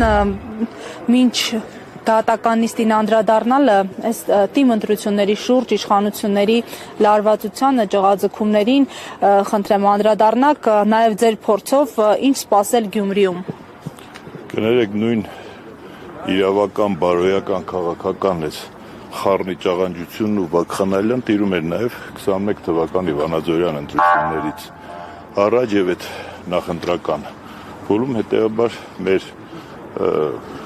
մինչ դատական նիստին անդրադառնալը այս թիմ ընտրությունների շուրջ իշխանությունների լարվածությանը, ջղաձգումներին խնդրեմ անդրադառնաք, նաև ձեր փորձով ինչ սպասել Գյումրիում։ Կներեք, նույն իրավական, բարոյական, քաղաքական այս խառնի ճաղանջությունն ու վակխանալյան տիրում էր նաև 21 թվականի Վանաձորյան ընտրություններից առաջ եւ այդ նախընտրական փուլում, հետեւաբար մեր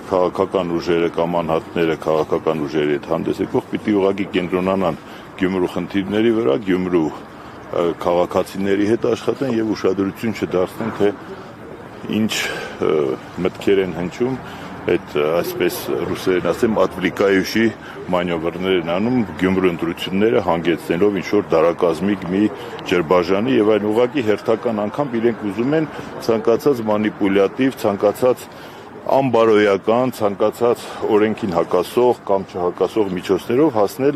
քաղաքական ուժերը կամ անհատները քաղաքական ուժերի հետ հանդես եկող պիտի ուղղակի կենտրոնանան Գյումրու խնդիրների վրա, Գյումրու քաղաքացիների հետ աշխատեն եւ ուշադրություն չդարձնեն, թե ինչ մտքեր են հնչում, այդ այսպես ռուսերեն ասեմ отвлекающий մանևրներ են անում Գյումրու ընտրությունները հանգեցնելով ինչ-որ դարակազմիկ մի ջրբաժանի եւ այն ուղղակի հերթական անգամ իրենք ուզում են ցանկացած մանիպուլյատիվ, ցանկացած անբարոյական, ցանկացած օրենքին հակասող կամ չհակասող միջոցներով հասնել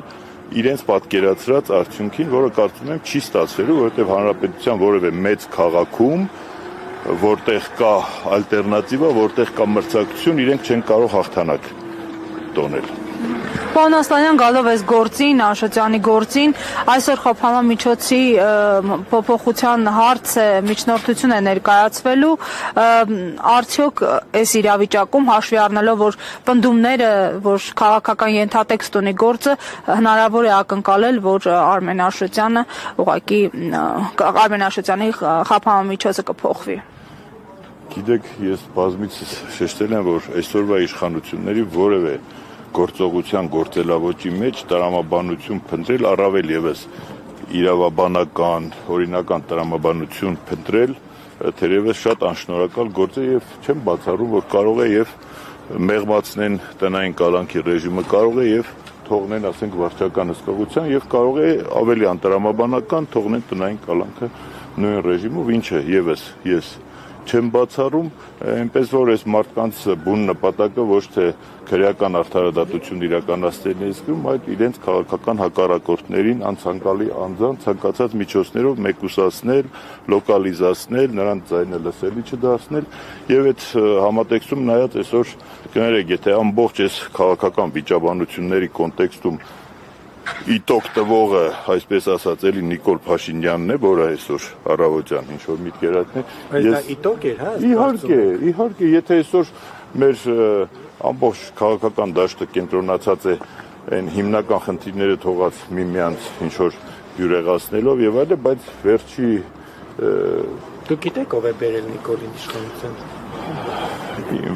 իրենց պատկերացրած արդյունքին, որը կարծում եմ չի ստացվելու, որովհետեւ հանրապետության որևէ մեծ քաղաքում որտեղ կա ալտերնատիվա, որտեղ կա մրցակցություն, իրենք չեն կարող հաղթանակ տոնել։ Պարոն Ասլանյան, գալով այս գործին, Աշոտյանի գործին, այսօր խոփանամիջոցի փոփոխության հարցը միջնորդություն է ներկայացվելու, արդյոք այս իրավիճակում հաշվի առնելով, որ պնդումները, որ քաղաքական ենթատեքստ ունի գործը, հնարավոր է ակնկալել, որ Արմեն Աշոտյանի խոփանամիջոցը կփոխվի։ Գիտեք, ես բազմիցս շեշտել եմ, որ այսօրվա իշխանությունների որևէ գործողության գործելավոճի մեջ տրամաբանություն փնտրել, առավել եւս իրավաբանական, օրինական տրամաբանություն փնտրել, թերևս շատ անշնորհակալ գործ է եւ չեմ բացառում, որ կարող է եւ մեղմացնեն տնային կալանքի ռեժիմը, կարող է եւ թողնեն, ասենք, վարչական հսկողության եւ կարող է ավելի անտրամաբանական թողնեն տնային կալանքը նույն ռեժիմով, ինչը եւս ես չեմ բացառում, այնպես որ այս մարդկանց բուն նպատակը ոչ թե քրեական արդարադատություն իրականացնելն է զգում, այլ իրենց քաղաքական հակառակորդներին անցանկալի անձանց ցանկացած միջոցներով մեկուսացնել, լոկալիզացնել, նրանց ձայնը լսելի չդարձնել եւ այդ համատեքստում նայած այսօր կներեք, եթե ամբողջ այս քաղաքական վիճաբանությունների կոնտեքստում իտոկ տվողը, այսպես ասած, էլի Նիկոլ Փաշինյանն է, որը այսօր առավոտյան ինչ որ միտք երատնի։ Բայց դա իտոկ էր, հա? Իհարկե, եթե այսօր մեր ամբողջ քաղաքական դաշտը կենտրոնացած է այն հիմնական խնդիրները թողած միմյանց ինչ որ բյուրեղացնելով եւ այլն, բայց վերջի Դուք գիտեք ով է բերել Նիկոլին իշխանության։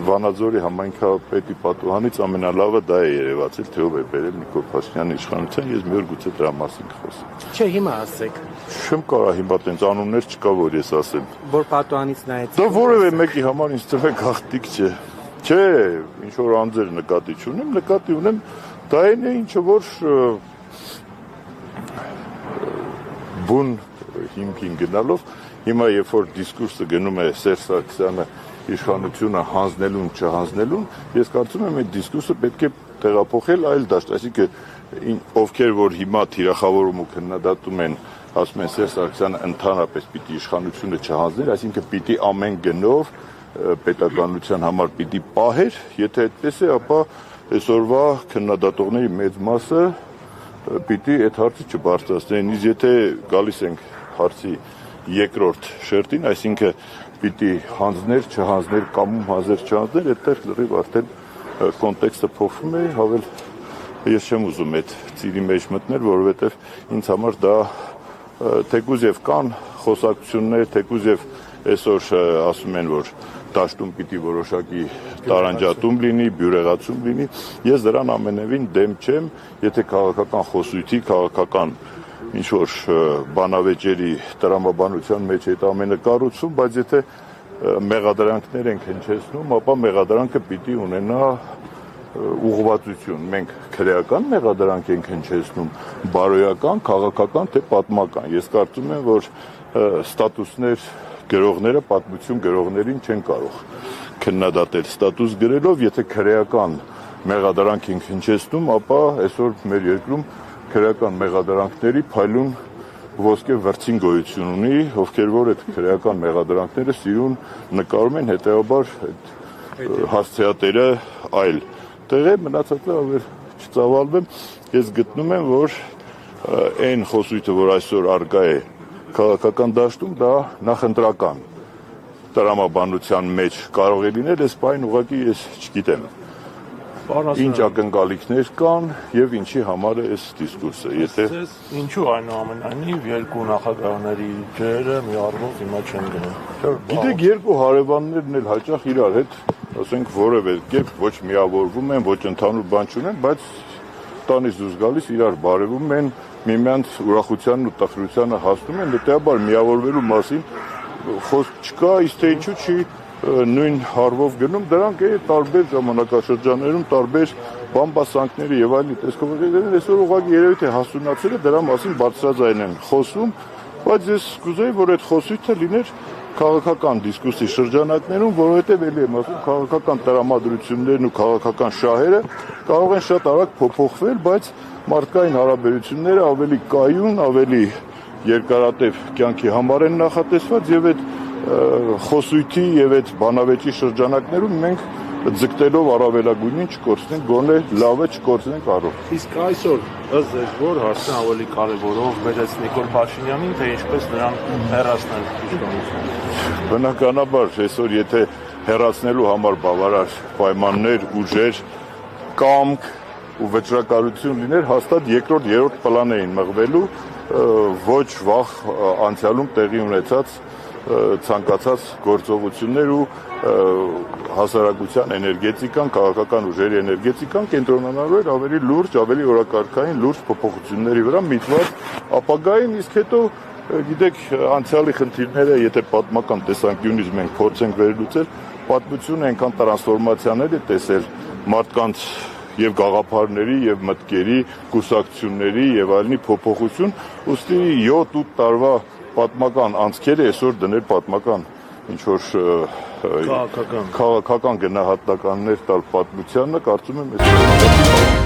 Վանաձորի համայնքապետի պատուհանից ամենալավը դա է երևացել, թե ով է բերել Նիկոլ Փաշինյանի իշխանության, ես մի օր գուցե դրա մասին կխոսեմ։ Չէ, հիմա ասեք։ Չեմ կարող հիմա տենց անուններ չկա, որ ես ասեմ։ Որ պատուհանից նայեցիք։ Դա որևէ մեկի համար ինձ թվում է գաղտնիք չէ։ Չէ, ինչ որ անձեր նկատի չունեմ, նկատի ունեմ դա այն է, ինչը որ բուն հիմքին գնալով հիմա երբ որ դիսկուրսը գնում է Սերժ Սարգսյանը իշխանությունը հանձնելուն, չհանձնելուն, ես կարծում եմ այդ դիսկուրսը պետք է տեղափոխել այլ դաշտ, այսինքն ովքեր որ հիմա թիրախավորում ու քննադատում են, ասում են Սերժ Սարգսյանը ընդհանրապես պիտի իշխանությունը չհանձներ, այսինքն պիտի ամեն գնով պետականության համար պիտի պահեր, եթե այդպես է, ապա այսօրվա քննադատողների մեծ մասը պիտի այդ հարցը չբարձրացնեն, իսկ եթե գալիս ենք հարցի երկրորդ շերտին, այսինքն պիտի հանձներ, չհանձներ, կամում հանձներ, չհանձներ, այդտեղ լրիվ արդեն կոնտեքստը փոխվում է, հավել ես չեմ ուզում այդ ծիրի մեջ մտնել, որովհետև ինձ համար դա թեկուզ եւ կան խոսակցություններ, թեկուզ եւ այսօր ասում են, որ դաշտում պիտի որոշակի տարանջատում լինի, բյուրեղացում լինի, ես դրան ամենևին դեմ չեմ, եթե քաղաքական խոսույթի, քաղաքական ինչ-որ բանավեճերի տրամաբանության մեջ այդ ամենը կառուցում, բայց եթե մեղադրանքներ ենք հնչեցնում, ապա մեղադրանքը պիտի ունենա ուղղվածություն։ Մենք քրեական մեղադրանք ենք հնչեցնում, բարոյական, քաղաքական, թե պատմական։ Ես կարծում եմ, որ ստատուսներ գրողները պատմություն գրողներին չեն կարող քննադատել ստատուս գրելով, եթե քրեական մեղադրանք ենք հնչեցնում, ապա այսօր մեր երկրում քրեական մեղադրանքների փայլուն ոսկե վրձին գոյություն ունի, ովքեր որ այդ քրեական մեղադրանքները սիրուն նկարում են, հետեւաբար այդ հասցեատերը այլ տեղ է, մնացածը ավելի չծավալվեմ, ես գտնում եմ, որ այն խոսույթը, որ այսօր արկա է քաղաքական դաշտում, դա նախընտրական տրամաբանության մեջ կարող է լինել, այս բան ուղղակի ես չգիտեմ։ Ինչ ակնկալիքներ կան եւ ինչի համար է այս դիսկուրսը։ Եթե ինչու այնուամենայնիվ երկու նախագահների ջերը մի առումով հիմա չեն գնում։ Գիտեք, երկու հարևաններն էլ հաճախ իրար հետ, ասենք, որևէ կերպ ոչ միավորվում են, ոչ ընդհանուր բան չունեն, բայց տանից դուրս գալիս իրար բարևում են, միմյանց ուրախությանն ու տխրությանը հասնում են, հետեւաբար միավորվելու մասին խոսք չկա, իսկ թե ինչու չի նույն հարվով գնում, դրանք տարբեր ժամանակաշրջաններում տարբեր բամբասանքների եւ այլն տեսքովներ այսօր ուղղակի երևի թե հասունացել է դրա մասին բարձրաձայն են խոսում, բայց ես կուզեի, որ այդ խոսույթը լիներ քաղաքական դիսկուսի շրջանակներում, որովհետեւ ելի եմ ասում, քաղաքական տրամադրություններն ու քաղաքական շահերը կարող են շատ արագ փոփոխվել, բայց մարդկային հարաբերությունները ավելի կայուն, ավելի երկարատև կյանքի համար են նախատեսված եւ այդ խոսույթի եւ այդ բանավեճի շրջանակներում մենք ձգտելով առավելագույնին չկորցնենք, գոնե լավը չկորցնենք առով։ Իսկ այսօր ըստ ձեզ որ հարցն ավելի կարևորով բերեց Նիկոլ Փաշինյանին, թե ինչպես նրան հեռացնել իշխանությունից։ Բնականաբար այսօր եթե հեռացնելու համար բավարար պայմաններ, ուժեր, կամք ու վճռակարություն լիներ, հաստատ երկրորդ, երրորդ պլան էին մղվելու ոչ վաղ անցյալում տեղի ունեցած ցանկացած գործողություններ ու հասարակության էներգետիկան, քաղաքական ուժերի էներգետիկան կենտրոնանալու էր ավելի լուրջ, ավելի օրակարգային լուրջ փոփոխությունների վրա միտված ապագային, իսկ հետո գիտեք անցյալի խնդիրները, եթե պատմական տեսանկյունից մենք փորձենք վերլուծել, պատմությունը այնքան տրանսֆորմացիաներ է տեսել մարդկանց եւ գաղափարների եւ մտքերի, կուսակցությունների եւ այլնի փոփոխություն, ուստի 7-8 տարվա պատմական անցքերը այսօր դնել պատմական ինչ որ քաղաքական գնահատականներ տալ պատմությանը, կարծում եմ